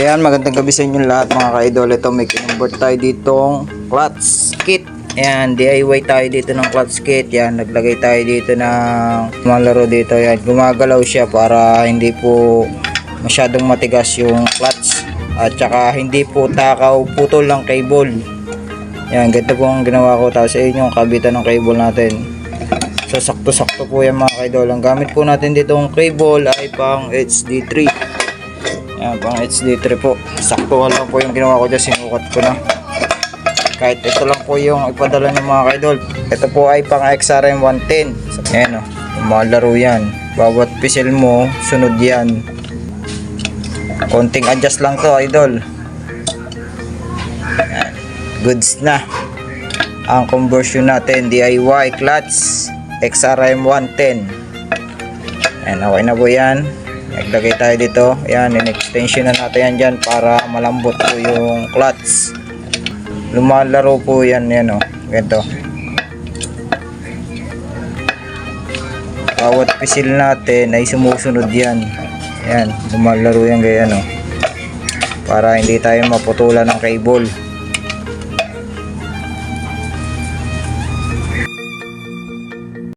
Ayan, magandang gabi sa inyo lahat mga ka-idol. Ito may kinonvert tayo ditong clutch kit. Ayan, DIY tayo dito ng clutch kit. Ayan, naglagay tayo dito ng malaro dito. Ayan, gumagalaw siya para hindi po masyadong matigas yung clutch. At saka hindi po takaw putol ng cable. Ayan, ganito po ang ginawa ko. Tapos ayun yung kabitan ng cable natin. So sakto-sakto po yan mga ka-idol. Ang gamit po natin dito ng cable ay pang HD3. Ayan, pang HD3 po. Sakto lang po yung ginawa ko dyan. Sinukat ko na. Kahit ito lang po yung ipadala ng mga ka-idol. Ito po ay pang XRM 110. Ayan o. Malaro yan. Bawat pisil mo, sunod yan. Konting adjust lang to idol. Ayan. Goods na. Ang conversion natin. DIY clutch XRM 110. Ayan, okay na po yan. Naglagay tayo dito. Ayan, in-extension na natin yan dyan para malambot po yung clutch. Lumalaro po yan. Yan o. Ganito. Bawat pisil natin ay sumusunod yan. Ayan, lumalaro yan ganyan o. Para hindi tayo maputulan ng cable.